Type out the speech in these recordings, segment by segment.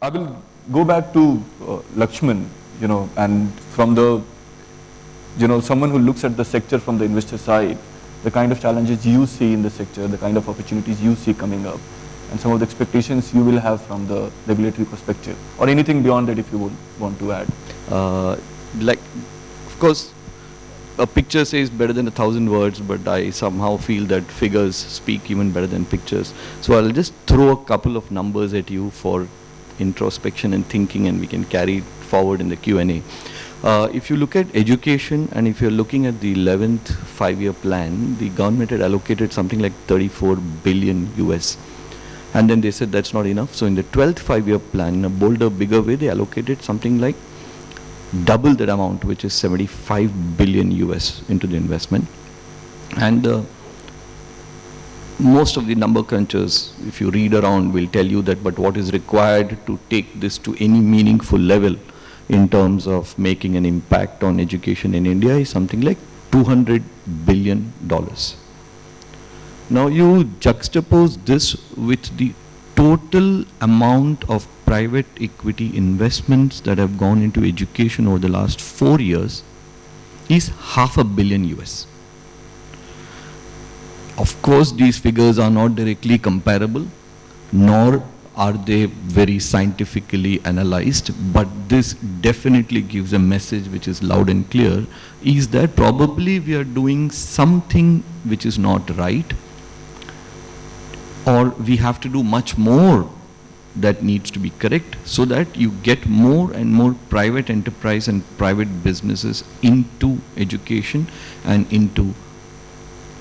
I will go back to Laxman, and from the, someone who looks at the sector from the investor side, the kind of challenges you see in the sector, the kind of opportunities you see coming up, and some of the expectations you will have from the regulatory perspective, or anything beyond that if you would want to add. Of course, a picture says better than 1,000 words, but I somehow feel that figures speak even better than pictures. So I'll just throw a couple of numbers at you for introspection and thinking, and we can carry it forward in the Q&A. If you look at education, and if you're looking at the 11th five-year plan, the government had allocated something like 34 billion US. And then they said that's not enough. So in the 12th five-year plan, in a bolder, bigger way, they allocated something like double that amount, which is 75 billion US into the investment. And most of the number crunchers, if you read around, will tell you that, but what is required to take this to any meaningful level in terms of making an impact on education in India is something like $200 billion. Now you juxtapose this with the total amount of private equity investments that have gone into education over the last 4 years is $500 million US. Of course, these figures are not directly comparable, nor are they very scientifically analyzed, but this definitely gives a message which is loud and clear, is that probably we are doing something which is not right, or we have to do much more that needs to be correct, so that you get more and more private enterprise and private businesses into education and into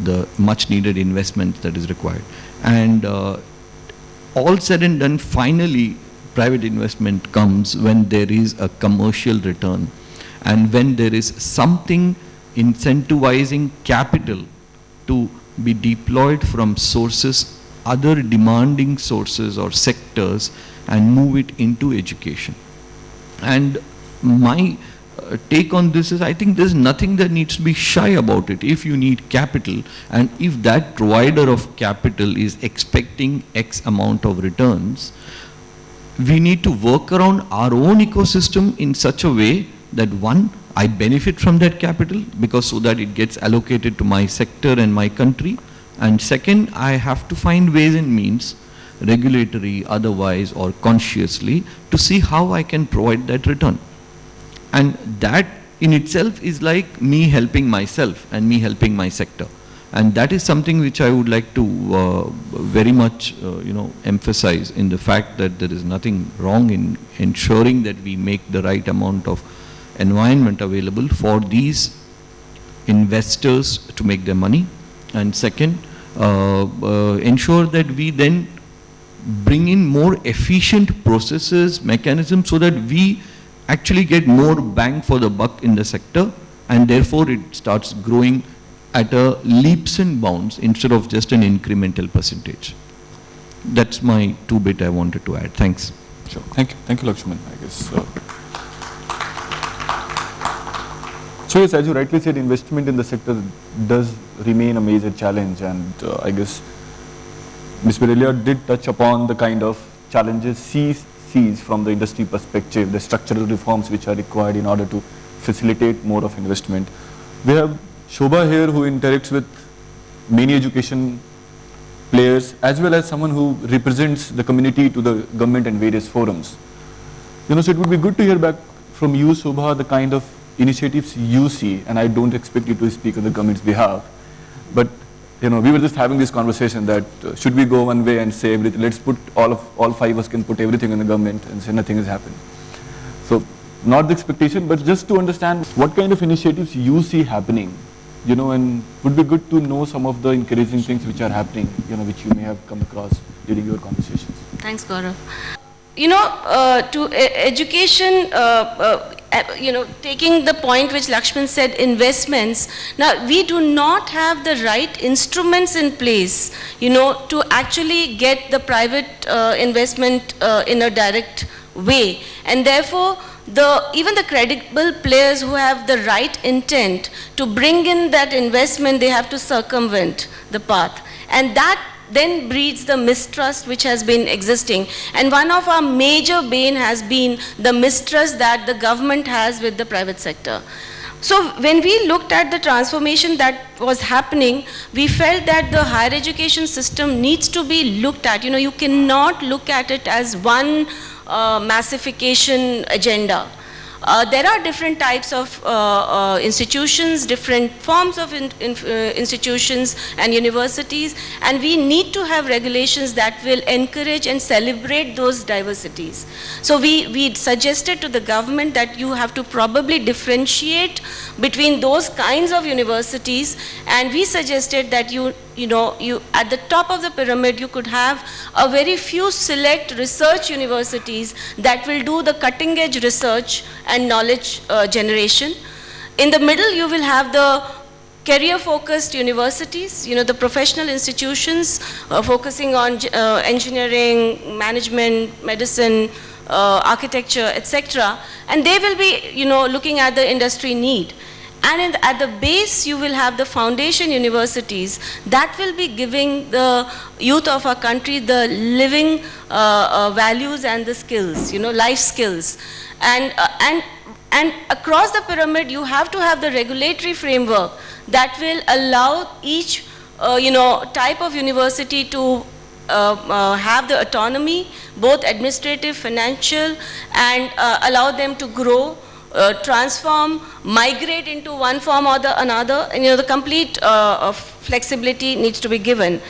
the much needed investment that is required. And all said and done, finally private investment comes when there is a commercial return, and when there is something incentivizing capital to be deployed from sources, other demanding sources or sectors, and move it into education. And my take on this is, I think there's nothing that needs to be shy about it. If you need capital, and if that provider of capital is expecting X amount of returns, we need to work around our own ecosystem in such a way that, one, I benefit from that capital, because so that it gets allocated to my sector and my country. And second, I have to find ways and means, regulatory, otherwise, or consciously, to see how I can provide that return. And that in itself is like me helping myself and me helping my sector. And that is something which I would like to very much emphasize, in the fact that there is nothing wrong in ensuring that we make the right amount of environment available for these investors to make their money. And second, ensure that we then bring in more efficient processes, mechanisms, so that we actually get more bang for the buck in the sector, and therefore it starts growing at a leaps and bounds instead of just an incremental percentage. That's my 2-bit I wanted to add. Thanks. Sure. Thank you, Laxman. I guess. So yes, as you rightly said, investment in the sector does remain a major challenge, and I guess Ms. Berlia did touch upon the kind of challenges sees from the industry perspective, the structural reforms which are required in order to facilitate more of investment. We have Shobha here, who interacts with many education players, as well as someone who represents the community to the government and various forums. So it would be good to hear back from you, Shobha, the kind of initiatives you see, and I don't expect you to speak on the government's behalf, but we were just having this conversation that should we go one way and say everything, let's put all 5 of us can put everything in the government and say nothing has happened. So not the expectation, but just to understand what kind of initiatives you see happening, and would be good to know some of the encouraging things which are happening, which you may have come across during your conversations. Thanks, Gaurav. To education, taking the point which Laxman said, investments. Now, we do not have the right instruments in place, to actually get the private investment in a direct way. And therefore, even the credible players who have the right intent to bring in that investment, they have to circumvent the path. And that then breeds the mistrust which has been existing. And one of our major bane has been the mistrust that the government has with the private sector. So when we looked at the transformation that was happening, we felt that the higher education system needs to be looked at. You know, you cannot look at it as one massification agenda. There are different types of institutions, different forms of institutions and universities, and we need to have regulations that will encourage and celebrate those diversities. So we suggested to the government that you have to probably differentiate between those kinds of universities, and we suggested that you at the top of the pyramid you could have a very few select research universities that will do the cutting edge research and knowledge generation. In the middle you will have the career focused universities, the professional institutions focusing on engineering, management, medicine, architecture, etc. And they will be looking at the industry need. And at the base, you will have the foundation universities that will be giving the youth of our country the living values and the skills, life skills. And across the pyramid, you have to have the regulatory framework that will allow each, type of university to have the autonomy, both administrative, financial, and allow them to grow, transform, migrate into one form or the another, and the complete flexibility needs to be given.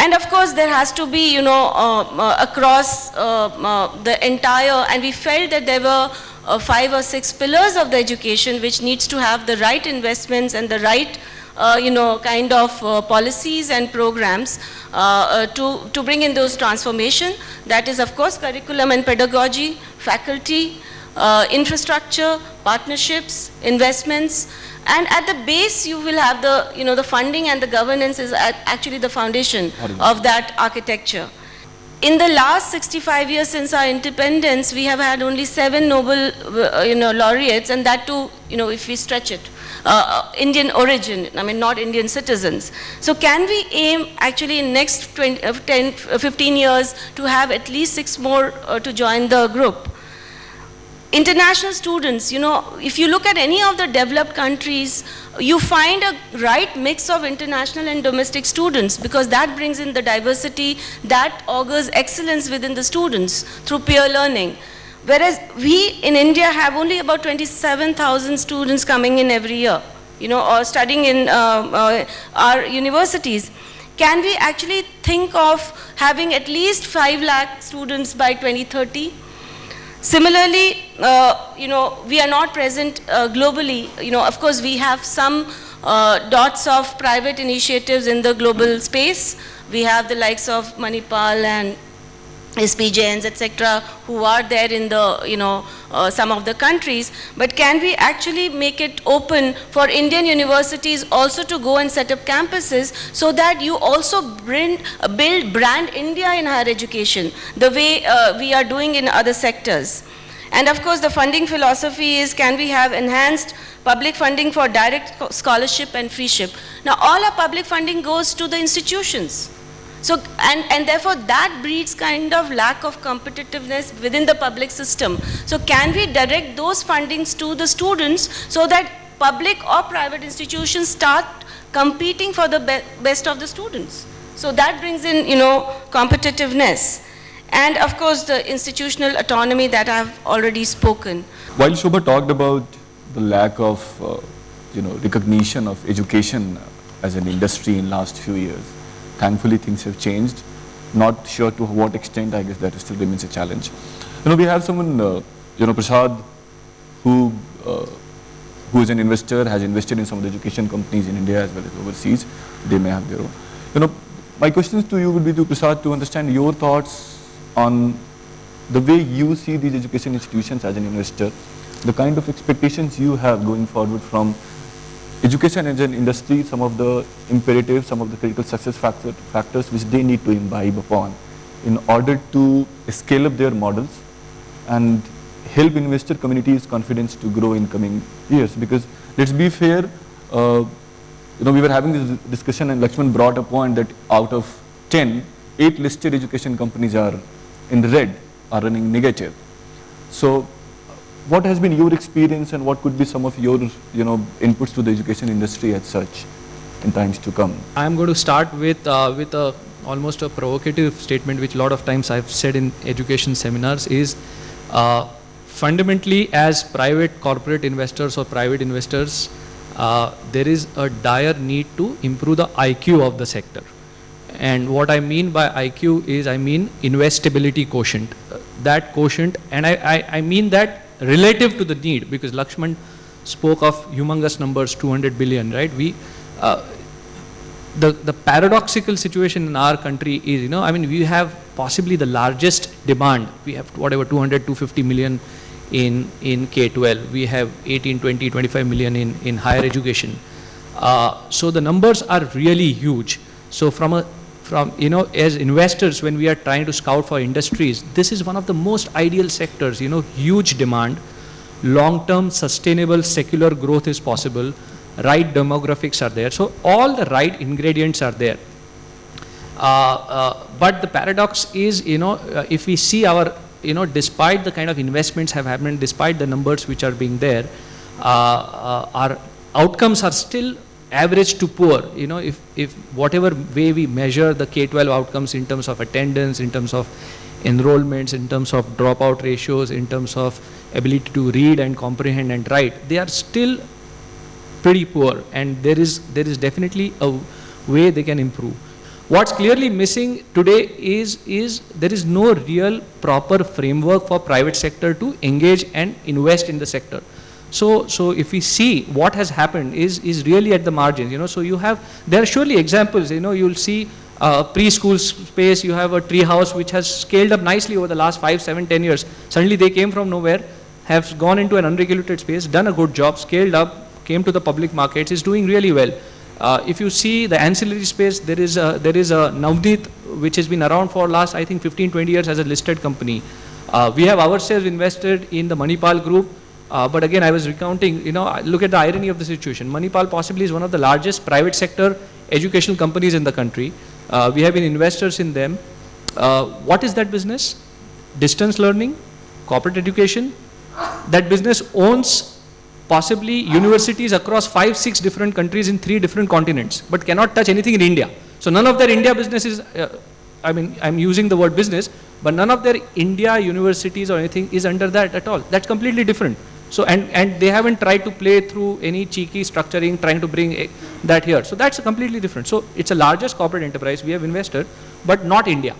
And of course there has to be across the entire, and we felt that there were 5 or 6 pillars of the education which needs to have the right investments and the right kind of policies and programs to bring in those transformation. That is of course curriculum and pedagogy, faculty, infrastructure, partnerships, investments, and at the base you will have the the funding, and the governance is actually the foundation of that architecture. In the last 65 years since our independence, we have had only 7 Nobel laureates, and that too if we stretch it, Indian origin, I mean not Indian citizens. So can we aim actually in next 15 years to have at least 6 more to join the group? International students, if you look at any of the developed countries, you find a right mix of international and domestic students, because that brings in the diversity that augurs excellence within the students through peer learning. Whereas we in India have only about 27,000 students coming in every year, or studying in our universities. Can we actually think of having at least 5 lakh students by 2030? Similarly, we are not present globally. Of course, we have some dots of private initiatives in the global space. We have the likes of Manipal and Apeejay, etc., who are there in the, some of the countries. But can we actually make it open for Indian universities also to go and set up campuses, so that you also build brand India in higher education, the way we are doing in other sectors? And of course, the funding philosophy is, can we have enhanced public funding for direct scholarship and freeship? Now, all our public funding goes to the institutions. So, and therefore that breeds kind of lack of competitiveness within the public system. So can we direct those fundings to the students, so that public or private institutions start competing for the best of the students? So that brings in, competitiveness. And of course the institutional autonomy that I've already spoken. While Shobha talked about the lack of, recognition of education as an industry in last few years, thankfully things have changed. Not sure to what extent, I guess that still remains a challenge. We have someone, Prasad, who is an investor, has invested in some of the education companies in India as well as overseas. They may have their own. My questions to you would be to Prasad, to understand your thoughts on the way you see these education institutions as an investor, the kind of expectations you have going forward from education as an industry, some of the imperatives, some of the critical success factors which they need to imbibe upon in order to scale up their models and help investor community's confidence to grow in coming years. Because let's be fair, we were having this discussion and Laxman brought a point that out of 10, 8 listed education companies are in the red, are running negative. So what has been your experience and what could be some of your, inputs to the education industry as such in times to come? I'm going to start with almost a provocative statement, which a lot of times I've said in education seminars, is fundamentally as private corporate investors or private investors, there is a dire need to improve the IQ of the sector. And what I mean by IQ is, I mean investability quotient. That quotient, and I mean that relative to the need, because Laxman spoke of humongous numbers, 200 billion, right? The paradoxical situation in our country is, we have possibly the largest demand. We have 250 million in K-12. We have 18, 20, 25 million in higher education. So the numbers are really huge. So as investors, when we are trying to scout for industries, this is one of the most ideal sectors, huge demand, long-term sustainable secular growth is possible, right demographics are there. So all the right ingredients are there. But the paradox is, if we see our, despite the kind of investments have happened, despite the numbers which are being there, our outcomes are still average to poor. If whatever way we measure the K-12 outcomes in terms of attendance, in terms of enrollments, in terms of dropout ratios, in terms of ability to read and comprehend and write, they are still pretty poor, and there is definitely a way they can improve. What's clearly missing today is there is no real proper framework for private sector to engage and invest in the sector. So if we see what has happened is really at the margins, so there are surely examples, you'll see preschool space, you have a tree house which has scaled up nicely over the last 5, 7, 10 years. Suddenly they came from nowhere, have gone into an unregulated space, done a good job, scaled up, came to the public markets, is doing really well. If you see the ancillary space, there is a Navneet which has been around for last, I think, 15, 20 years as a listed company. We have ourselves invested in the Manipal group. But again, I was recounting, look at the irony of the situation. Manipal possibly is one of the largest private sector educational companies in the country. We have been investors in them. What is that business? Distance learning, corporate education. That business owns possibly universities across 5, 6 different countries in 3 different continents, but cannot touch anything in India. So none of their India business is, I'm using the word business, but none of their India universities or anything is under that at all. That's completely different. So, and they haven't tried to play through any cheeky structuring, trying to bring that here. So that's completely different. So it's a largest corporate enterprise. We have invested, but not India.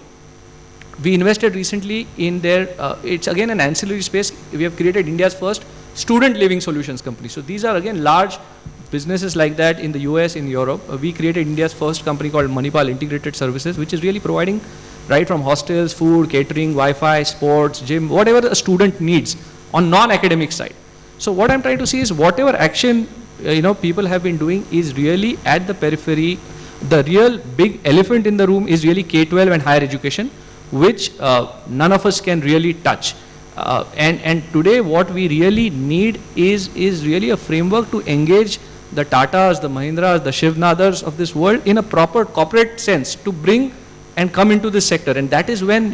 We invested recently in their, it's again an ancillary space. We have created India's first student living solutions company. So these are again large businesses like that in the US, in Europe. We created India's first company called Manipal Integrated Services, which is really providing right from hostels, food, catering, Wi-Fi, sports, gym, whatever a student needs on non-academic side. So what I'm trying to see is whatever action people have been doing is really at the periphery. The real big elephant in the room is really K-12 and higher education, which none of us can really touch. And today what we really need is really a framework to engage the Tatas, the Mahindras, the Shivnathars of this world in a proper corporate sense to bring and come into this sector. And that is when,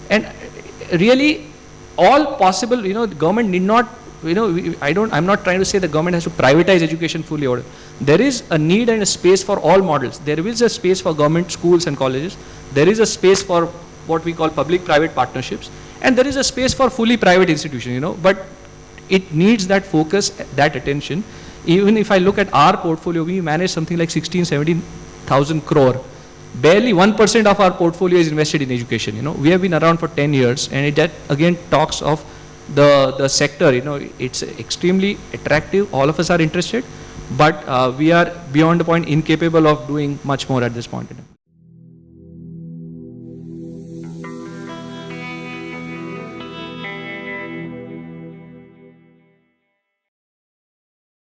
and really all possible, the government need not, I'm not trying to say the government has to privatize education fully. Or there is a need and a space for all models. There is a space for government schools and colleges. There is a space for what we call public-private partnerships. And there is a space for fully private institutions, but it needs that focus, that attention. Even if I look at our portfolio, we manage something like 16, 17,000 crore. Barely 1% of our portfolio is invested in education. We have been around for 10 years, and that again talks of the sector. It's extremely attractive. All of us are interested, but we are beyond the point incapable of doing much more at this point in time.